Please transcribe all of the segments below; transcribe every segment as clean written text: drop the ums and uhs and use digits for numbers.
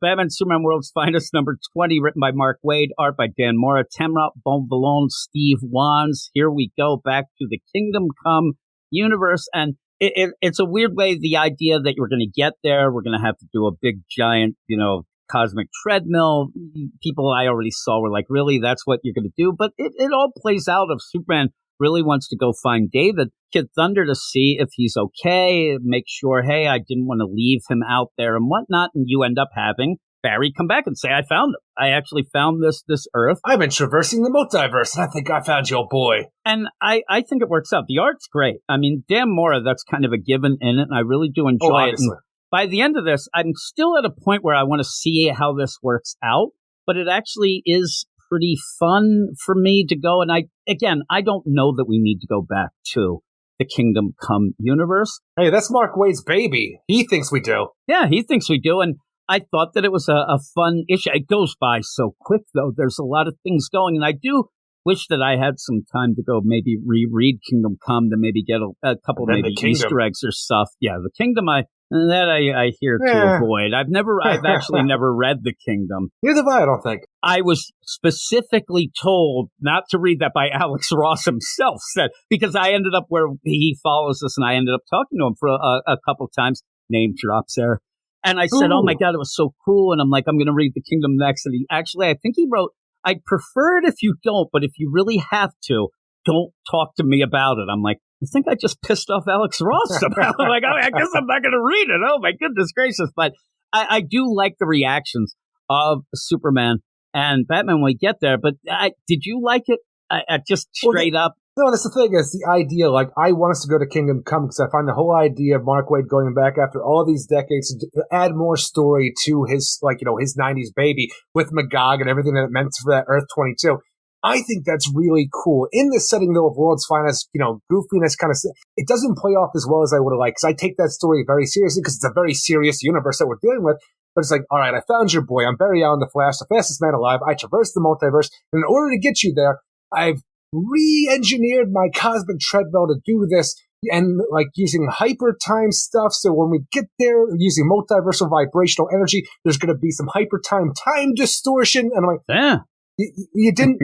Batman Superman World's Finest, number 20, written by Mark Waid, art by Dan Mora, Tamra Bonvillain, Steve Wands. Here we go, back to the Kingdom Come universe. And it's a weird way, the idea that you're going to get there, we're going to have to do a big, giant, cosmic treadmill. People I already saw were like, really, that's what you're going to do? But it all plays out of Superman really wants to go find David, Kid Thunder, to see if he's okay, make sure, hey, I didn't want to leave him out there and whatnot. And you end up having Barry come back and say, I found him. I actually found this Earth. I've been traversing the multiverse, and I think I found your boy. And I think it works out. The art's great. I mean, Dan Mora, that's kind of a given in it, and I really do enjoy it. And by the end of this, I'm still at a point where I want to see how this works out, but it actually is pretty fun for me to go. And I don't know that we need to go back to the Kingdom Come universe. Hey, that's Mark Waid's baby. He thinks we do. Yeah, he thinks we do. And I thought that it was a fun issue. It goes by so quick, though. There's a lot of things going. And I do wish that I had some time to go maybe reread Kingdom Come to maybe get a couple maybe Easter eggs or stuff. Yeah, the Kingdom, I hear to avoid. I've actually never read The Kingdom. Neither have I don't think. I was specifically told not to read that by Alex Ross himself, because I ended up where he follows us, and I ended up talking to him for a couple times. Name drops there. And I said, oh my God, it was so cool. And I'm like, I'm going to read The Kingdom next. And I think he wrote, I'd prefer it if you don't, but if you really have to, don't talk to me about it. I'm like, I think I just pissed off Alex Ross about it. Like, I guess I'm not going to read it. Oh my goodness gracious. But I do like the reactions of Superman and Batman when we get there. But did you like it? Just straight up. No, that's the thing, is the idea, like, I want us to go to Kingdom Come because I find the whole idea of Mark Waid going back after all these decades to add more story to his, his 90s baby with Magog and everything that it meant for that Earth 22. I think that's really cool. In this setting, though, of World's Finest, goofiness kind of, it doesn't play off as well as I would have liked, because I take that story very seriously because it's a very serious universe that we're dealing with. But it's like, all right, I found your boy. I'm Barry Allen the Flash, the fastest man alive. I traversed the multiverse. And in order to get you there, I've re-engineered my cosmic treadmill to do this, and using hyper time stuff. So when we get there, using multiversal vibrational energy, there's going to be some hyper time distortion. And I'm like, yeah. You didn't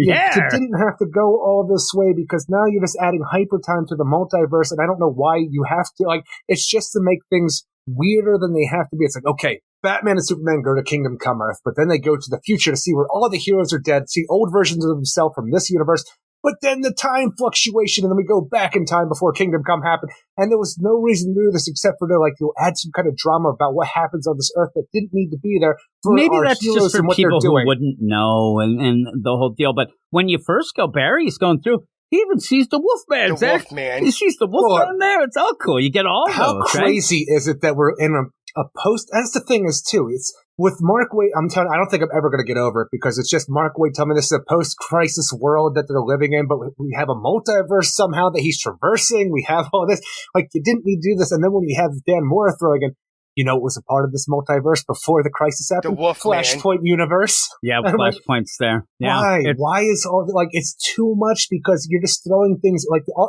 have to go all this way, because now you're just adding hyper time to the multiverse, and I don't know why you have to. It's just to make things weirder than they have to be. It's like, okay, Batman and Superman go to Kingdom Come Earth, but then they go to the future to see where all the heroes are dead, see old versions of themselves from this universe. But then the time fluctuation, and then we go back in time before Kingdom Come happened. And there was no reason to do this except for to add some kind of drama about what happens on this Earth that didn't need to be there for maybe our that's heroes just for and what people they're doing. Who wouldn't know and the whole deal. But when you first go, Barry's going through, he even sees the Wolfman. He sees the Wolfman there. It's all cool. You get all how those. Crazy is it that we're in a post? That's the thing is too. It's with Mark Waid. I don't think I'm ever going to get over it, because it's just Mark Waid telling me this is a post-crisis world that they're living in, but we have a multiverse somehow that he's traversing. We have all this. You didn't need to do this. And then when you have Dan Mora throwing in, it was a part of this multiverse before the crisis happened. The Flashpoint universe. Yeah, Flashpoint's there. Yeah. Why? Why is all it's too much? Because you're just throwing things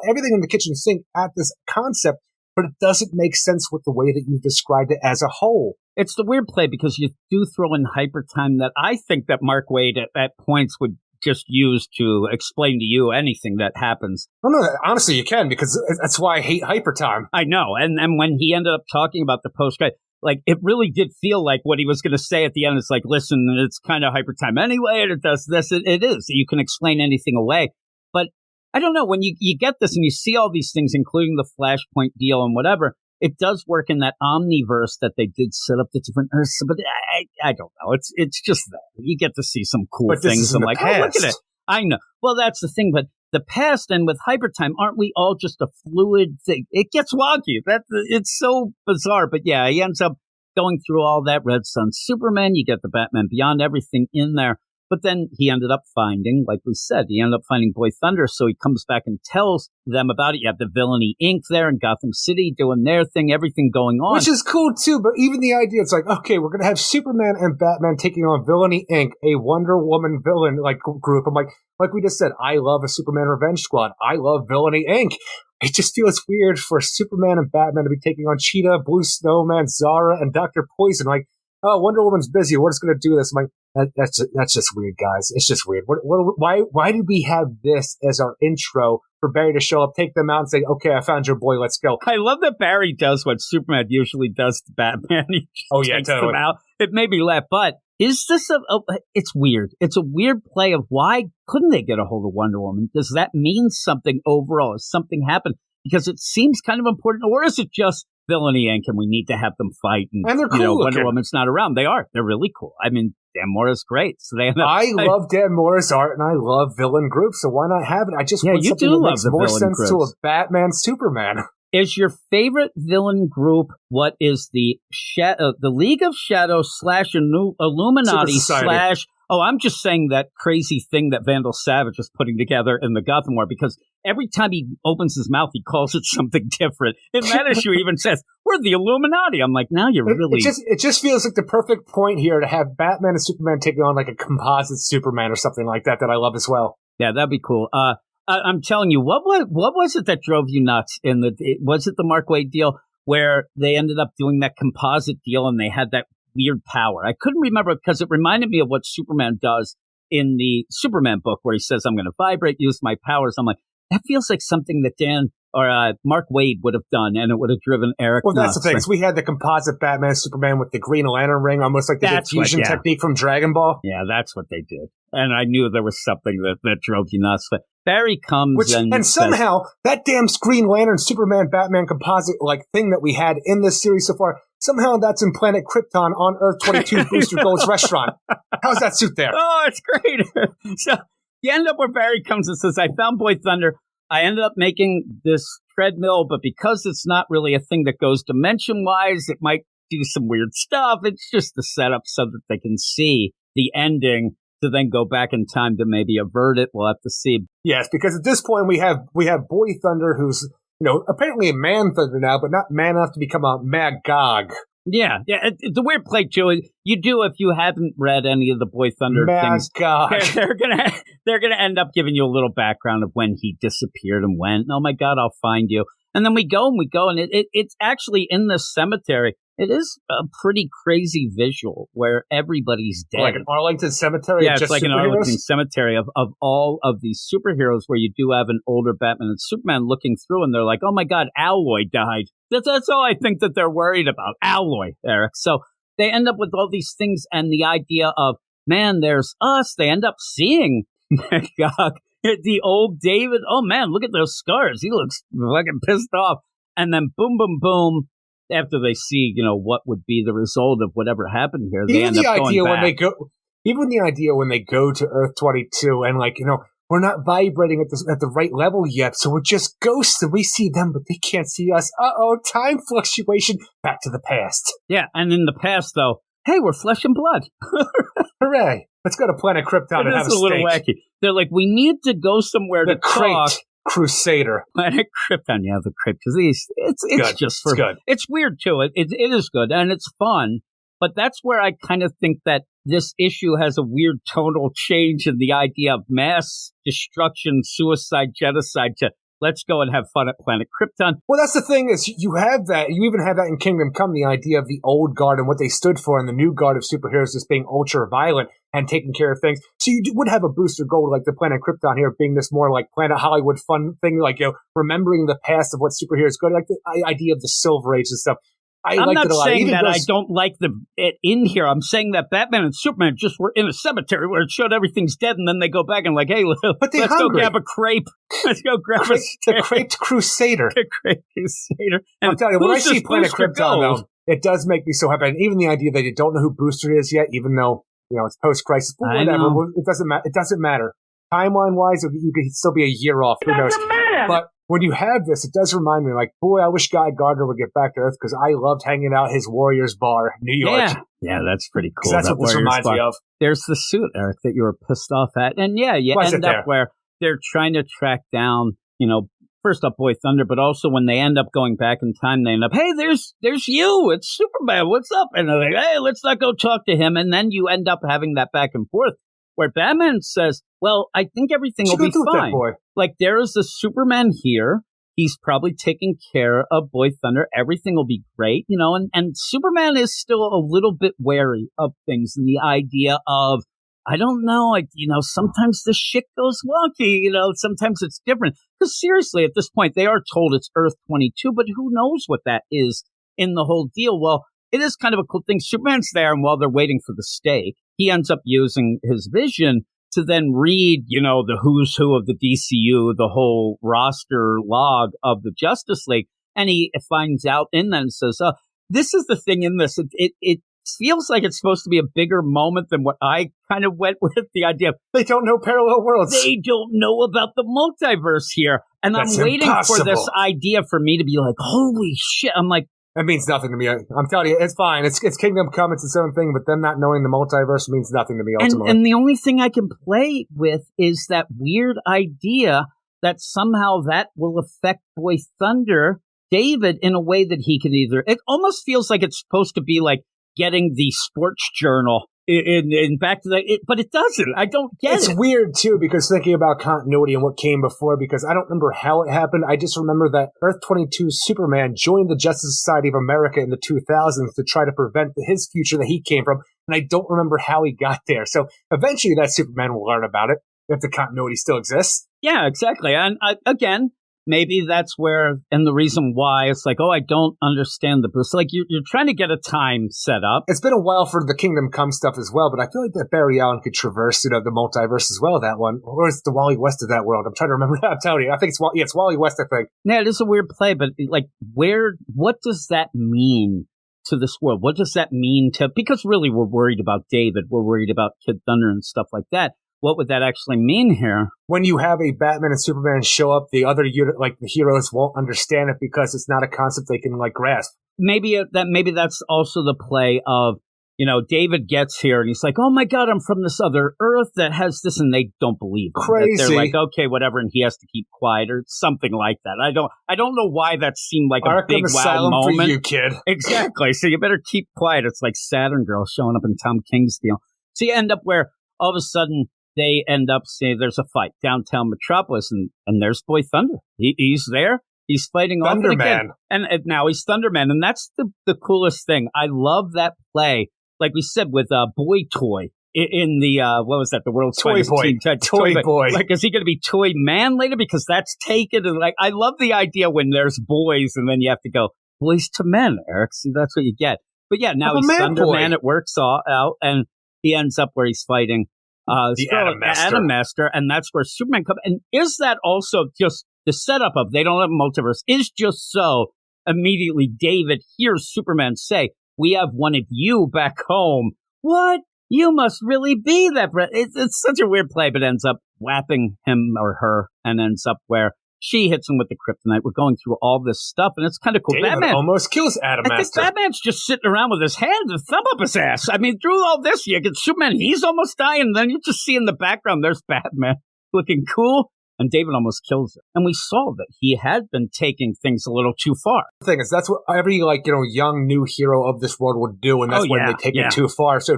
everything in the kitchen sink at this concept, but it doesn't make sense with the way that you've described it as a whole. It's the weird play, because you do throw in hyper time that I think that Mark Waid at points would just use to explain to you anything that happens. Oh, no, honestly, you can, because that's why I hate hyper time. I know. And when he ended up talking about the post-credit, it really did feel like what he was going to say at the end. It's like, listen, it's kind of hyper time anyway, and it does this. It is. You can explain anything away. But I don't know. When you get this and you see all these things, including the Flashpoint deal and whatever, it does work in that omniverse that they did set up the different Earths. But I don't know. It's just that. You get to see some cool things. I'm like, oh, look at it. I know. Well, that's the thing. But the past, and with hypertime, aren't we all just a fluid thing? It gets wonky. It's so bizarre. But yeah, he ends up going through all that. Red Sun Superman. You get the Batman Beyond, everything in there. But then he ended up finding, like we said, Boy Thunder. So he comes back and tells them about it. You have the Villainy Inc. there in Gotham City doing their thing, everything going on. Which is cool, too. But even the idea, it's like, okay, we're going to have Superman and Batman taking on Villainy Inc., a Wonder Woman villain group. I'm like we just said, I love a Superman Revenge Squad. I love Villainy Inc. It just feels weird for Superman and Batman to be taking on Cheetah, Blue Snowman, Zara, and Dr. Poison. oh, Wonder Woman's busy. We're just going to do this. I'm like, that's just weird, guys. It's just weird. Why do we have this as our intro for Barry to show up, take them out, and say, okay, I found your boy, let's go? I love that Barry does what Superman usually does to Batman. He just takes them out. It made me laugh, but is this it's weird. It's a weird play of why couldn't they get a hold of Wonder Woman? Does that mean something overall? Has something happened? Because it seems kind of important, or is it just villainy Inc. and we need to have them fight? And they're cool. Wonder Woman's not around. They are. They're really cool. I mean, Dan Mora's great. So they I love Dan Mora's art, and I love villain groups. So why not have it? I just want something that makes more sense to a Batman Superman. Is your favorite villain group what is the League of Shadows / Illuminati / oh, I'm just saying that crazy thing that Vandal Savage is putting together in the Gotham War, because every time he opens his mouth, he calls it something different. In that issue, he even says, we're the Illuminati. I'm like, now you're really... It just feels like the perfect point here to have Batman and Superman taking on like a composite Superman or something like that I love as well. Yeah, that'd be cool. I'm telling you, what was it that drove you nuts? Was it the Mark Waid deal where they ended up doing that composite deal and they had that weird power? I couldn't remember because it reminded me of what Superman does in the Superman book where he says, I'm going to vibrate, use my powers. I'm like, that feels like something that Mark Waid would have done, and it would have driven Eric nuts. Well, that's the thing. We had the composite Batman Superman with the Green Lantern ring, almost like the diffusion technique from Dragon Ball. Yeah, that's what they did. And I knew there was something that drove you nuts. But Barry comes and somehow that damn Green Lantern Superman Batman composite like thing that we had in this series so far, somehow that's in Planet Krypton on Earth 22 Booster Gold's restaurant. How's that suit there? Oh, it's great. So you end up where Barry comes and says, I found Boy Thunder. I ended up making this treadmill, but because it's not really a thing that goes dimension-wise, it might do some weird stuff. It's just the setup so that they can see the ending to then go back in time to maybe avert it. We'll have to see. Yes, because at this point we have Boy Thunder, who's apparently a Man Thunder now, but not man enough to become a Magog. Yeah. The weird play, Joey. You do if you haven't read any of the Boy Thunder things. They're gonna end up giving you a little background of when he disappeared and when. Oh my God, I'll find you. And then we go, and it's actually in the cemetery. It is a pretty crazy visual where everybody's dead. Like an Arlington cemetery? Yeah, it's like an Arlington cemetery of all of these superheroes where you do have an older Batman and Superman looking through, and they're like, oh my God, Alloy died. That's all I think that they're worried about. Alloy, Eric. So they end up with all these things and the idea of, man, there's us. They end up seeing Magog, the old David. Oh man, look at those scars. He looks fucking pissed off. And then boom, boom, boom. After they see, what would be the result of whatever happened here, they end up going back. Even the idea when they go to Earth 22 and we're not vibrating at the right level yet, so we're just ghosts and we see them, but they can't see us. Uh-oh, time fluctuation. Back to the past. Yeah, and in the past, though, hey, we're flesh and blood. Hooray. Let's go to Planet Krypton and have a steak. It's a little wacky. They're like, we need to go somewhere to talk. Crusader. Planet Krypton, yeah, the Krypt disease. It's just for... It's good. It's weird, too. It is good, and it's fun. But that's where I kind of think that this issue has a weird tonal change in the idea of mass destruction, suicide, genocide to let's go and have fun at Planet Krypton. Well, that's the thing is you have that. You even have that in Kingdom Come, the idea of the old guard and what they stood for and the new guard of superheroes just being ultra violent and taking care of things. So you would have a Booster Gold like the Planet Krypton here being this more like Planet Hollywood fun thing, like, remembering the past of what superheroes go to, like the idea of the Silver Age and stuff. I'm not saying that I don't like it in here. I'm saying that Batman and Superman just were in a cemetery where it showed everything's dead, and then they go back and like, hey, let's go grab a crepe. Let's go grab the Creped Crusader. The Creped Crusader. And I'm telling you, when I see Planet Krypton, though, it does make me so happy. And even the idea that you don't know who Booster is yet, even though it's post-crisis, but whatever, it doesn't matter. It doesn't matter. Timeline-wise, you could still be a year off. Who knows? But when you have this, it does remind me, like, boy, I wish Guy Gardner would get back to Earth because I loved hanging out his Warriors Bar, New York. Yeah, that's pretty cool. That's what this reminds me of. There's the suit, Eric, that you were pissed off at. And you end up where they're trying to track down, first up Boy Thunder, but also when they end up going back in time, they end up, hey, there's you. It's Superman. What's up? And they're like, hey, let's not go talk to him. And then you end up having that back and forth where Batman says, well, I think everything will be fine. Like, there is a Superman here. He's probably taking care of Boy Thunder. Everything will be great, and Superman is still a little bit wary of things and the idea of, I don't know, sometimes the shit goes wonky, sometimes it's different. Because seriously, at this point, they are told it's Earth 22, but who knows what that is in the whole deal? Well, it is kind of a cool thing. Superman's there, and while they're waiting for the stake, he ends up using his vision to then read, the who's who of the DCU, the whole roster log of the Justice League. And he finds out in that and says, this is the thing in this. It feels like it's supposed to be a bigger moment than what I kind of went with, the idea of they don't know parallel worlds. They don't know about the multiverse here. And that's I'm waiting impossible. For this idea for me to be like, holy shit. I'm like, that means nothing to me. I'm telling you, it's fine. It's Kingdom Come. It's its own thing. But them not knowing the multiverse means nothing to me, ultimately. And the only thing I can play with is that weird idea that somehow that will affect Boy Thunder, David, in a way that he can either... It almost feels like it's supposed to be like getting the sports journal in back to the... but it doesn't. I don't get it. It's weird, too, because thinking about continuity and what came before, because I don't remember how it happened. I just remember that Earth 22 Superman joined the Justice Society of America in the 2000s to try to prevent his future that he came from, and I don't remember how he got there. So eventually that Superman will learn about it, if the continuity still exists. Yeah, exactly. And again... Maybe that's where, and the reason why it's like, I don't understand the boost. Like you're trying to get a time set up. It's been a while for the Kingdom Come stuff as well, but I feel like that Barry Allen could traverse, the multiverse as well. That one, or it's the Wally West of that world. I'm trying to remember. I'm telling you, I think it's Wally West. I think. Yeah, it is a weird play, but like, what does that mean to this world? What does that mean because really we're worried about David, we're worried about Kid Thunder and stuff like that. What would that actually mean here? When you have a Batman and Superman show up, the other the heroes won't understand it because it's not a concept they can grasp. Maybe that's also the play of, David gets here and he's like, oh my God, I'm from this other Earth that has this, and they don't believe him. Crazy. They're like, okay, whatever, and he has to keep quiet or something like that. I don't know why that seemed like a big wow moment. For you, kid. Exactly. So you better keep quiet. It's like Saturn Girl showing up in Tom King's deal. So you end up where all of a sudden they end up saying there's a fight downtown Metropolis, and there's Boy Thunder. He's there. He's fighting off Thunderman. And now he's Thunderman. And that's the coolest thing. I love that play, like we said, with Boy Toy in the, what was that, the World's Toy Finest Boy. Team. Toy Boy. Like, is he going to be Toy Man later? Because that's taken. And I love the idea when there's boys and then you have to go, boys to men, Eric. See, that's what you get. But yeah, now he's Thunderman. It works out. And he ends up where he's fighting the Atom Master, and that's where Superman comes. And is that also just the setup of they don't have a multiverse is just so immediately David hears Superman say, we have wanted you back home. What? You must really be that. It's such a weird play, but ends up whapping him or her and ends up where she hits him with the kryptonite. We're going through all this stuff, and it's kind of cool. David Batman almost kills Atom Master. I think Batman's just sitting around with his hand and thumb up his ass. I mean, through all this, you get Superman, he's almost dying, and then you just see in the background, there's Batman looking cool, and David almost kills him. And we saw that he had been taking things a little too far. The thing is, that's what every, young new hero of this world would do, and that's when they take it too far. So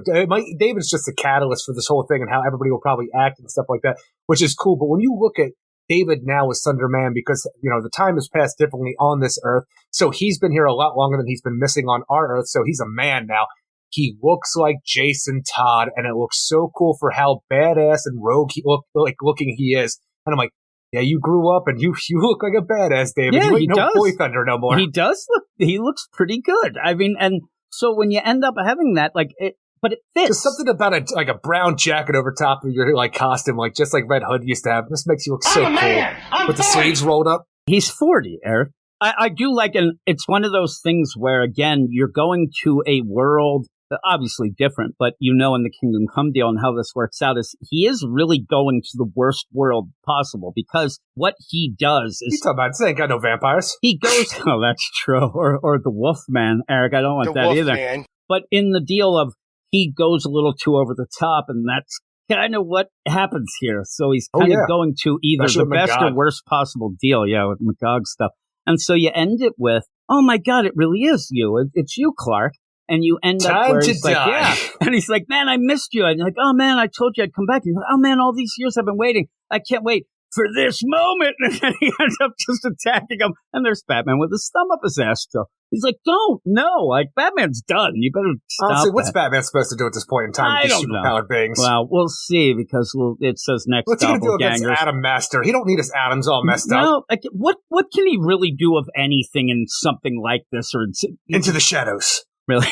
David's just a catalyst for this whole thing and how everybody will probably act and stuff like that, which is cool. But when you look at David now is Thunderman because, the time has passed differently on this Earth. So he's been here a lot longer than he's been missing on our Earth. So he's a man now. He looks like Jason Todd, and it looks so cool for how badass and rogue looking he is. And I'm like, yeah, you grew up and you look like a badass, David. Yeah, you ain't no Boy Thunder no more. He does he looks pretty good. I mean, and so when you end up having that, but it fits. There's something about a brown jacket over top of your costume, just like Red Hood used to have. This makes you look so cool with the sleeves rolled up. He's 40, Eric. I do like, and it's one of those things where again you're going to a world obviously different, but in the Kingdom Come deal and how this works out is he is really going to the worst world possible because what he does is he's talking about ain't got no vampires. He goes, oh, that's true, or the Wolfman, Eric. I don't want that either. Man. But in the deal of he goes a little too over the top, and that's kind of what happens here. So he's kind of going to either the best or worst possible deal, with Magog stuff. And so you end it with, oh my God, it really is you. It's you, Clark. And you end up where he's like, yeah. And he's like, man, I missed you. And you're like, oh man, I told you I'd come back. And he's like, oh man, all these years I've been waiting. I can't wait. for this moment. And then he ends up just attacking him. And there's Batman with his thumb up his ass still. He's like, don't, no, like, Batman's done. You better stop. Honestly, what's Batman supposed to do at this point in time I with don't these know. superpowered beings? Well, we'll see, because it says next What's he going to do against doppelgangers. Atom Master? He don't need his atoms all messed up. No, like, what can he really do of anything in something like this? Or Into the shadows. Really?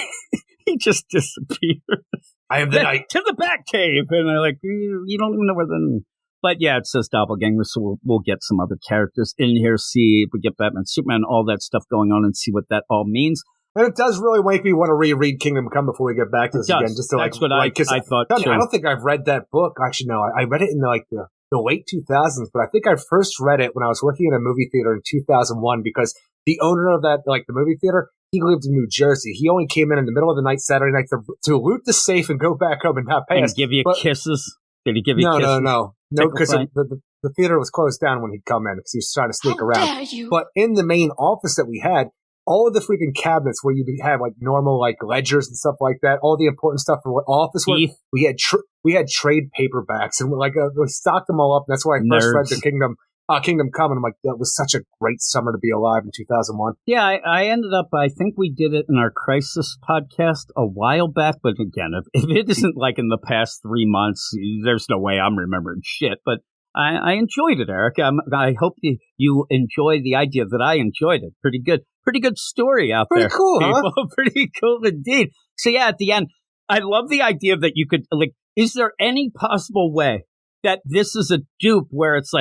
He just disappears. I am the night. To the Batcave. And they're like, you don't even know where the... But yeah, it says doppelganger, so we'll get some other characters in here, see if we get Batman, Superman, all that stuff going on, and see what that all means. And it does really make me want to reread Kingdom Come before we get back to this again. Just to That's what I thought, too. I don't think I've read that book. Actually, no. I read it in the late 2000s, but I think I first read it when I was working in a movie theater in 2001 because the owner of that, the movie theater, he lived in New Jersey. He only came in the middle of the night, Saturday night, to loot the safe and go back home and not pay us. And give you kisses? Did he give you kisses? No, because the theater was closed down when he'd come in because he was trying to sneak around. Dare you? But in the main office that we had, all of the freaking cabinets where you have normal ledgers and stuff like that, all the important stuff for what office work, we had trade paperbacks and we stocked them all up. And that's why I first read the Kingdom Come, and I'm like, that was such a great summer to be alive in 2001. Yeah, I ended up, I think we did it in our Crisis podcast a while back, but again, if it isn't in the past 3 months, there's no way I'm remembering shit, but I enjoyed it, Eric. I hope you enjoy the idea that I enjoyed it. Pretty good story out there. Pretty cool, huh? Pretty cool indeed. So yeah, at the end, I love the idea that you could, is there any possible way that this is a dupe where it's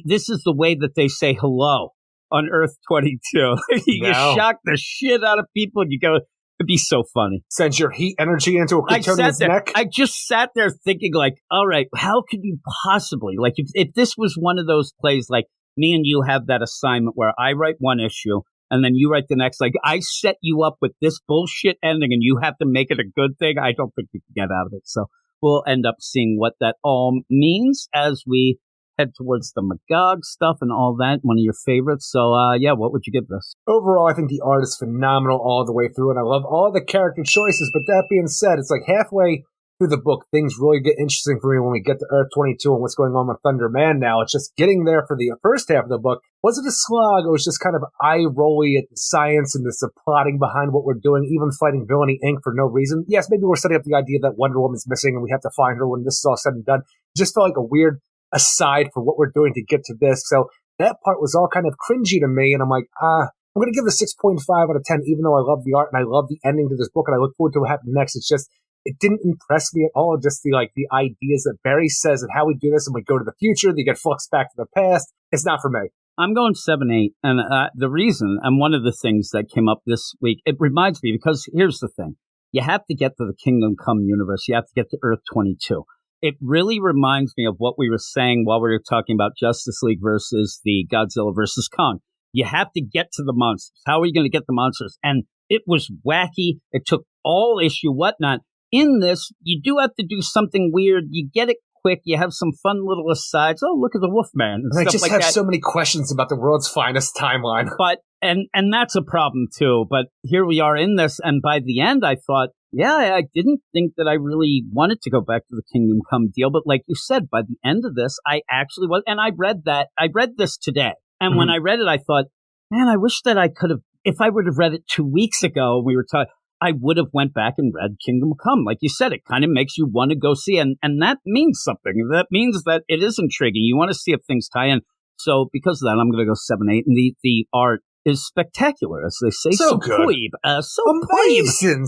this is the way that they say hello on Earth 22. You shock the shit out of people and you go, it'd be so funny. Sends your heat energy into a Kryptonian's neck. I just sat there thinking all right, how could you possibly, if this was one of those plays, me and you have that assignment where I write one issue and then you write the next, I set you up with this bullshit ending and you have to make it a good thing. I don't think you can get out of it. So we'll end up seeing what that all means as we head towards the Magog stuff and all that. One of your favorites. So, what would you give this? Overall, I think the art is phenomenal all the way through, and I love all the character choices. But that being said, it's halfway through the book, things really get interesting for me when we get to Earth 22 and what's going on with Thunder Man now. It's just getting there for the first half of the book. Was it a slog? It was just kind of eye-rolly at the science and the plotting behind what we're doing, even fighting Villainy Inc. for no reason. Yes, maybe we're setting up the idea that Wonder Woman's missing and we have to find her when this is all said and done. It just felt like a weird aside for what we're doing to get to this. So that part was all kind of cringy to me, and I'm like, I'm going to give it a 6.5 out of 10, even though I love the art and I love the ending to this book and I look forward to what happens next. It's just, it didn't impress me at all. Just the ideas that Barry says and how we do this and we go to the future, they get fluxed back to the past. It's not for me. I'm going 7-8. And the reason, and one of the things that came up this week, it reminds me, because here's the thing. You have to get to the Kingdom Come universe. You have to get to Earth 22. It really reminds me of what we were saying while we were talking about Justice League versus the Godzilla versus Kong. You have to get to the monsters. How are you going to get the monsters? And it was wacky. It took all issue, whatnot. In this, you do have to do something weird. You get it quick. You have some fun little asides. Oh, look at the Wolfman. And I just have so many questions about the world's finest timeline. But and that's a problem too. But here we are in this, and by the end, I thought, I didn't think that I really wanted to go back to the Kingdom Come deal. But like you said, by the end of this, I actually was, and I read this today. And when I read it, I thought, man, I wish that I could have, if I would have read it 2 weeks ago, we were talking, I would have went back and read Kingdom Come. Like you said, it kind of makes you want to go see it. And that means something. That means that it is intriguing. You want to see if things tie in. So because of that, I'm going to go 7-8. And the art is spectacular, as they say. So good. Queeb. So amazing.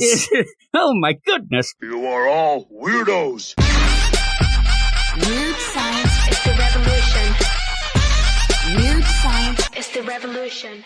Oh, my goodness. You are all weirdos. Weird science is the revolution. Weird science is the revolution.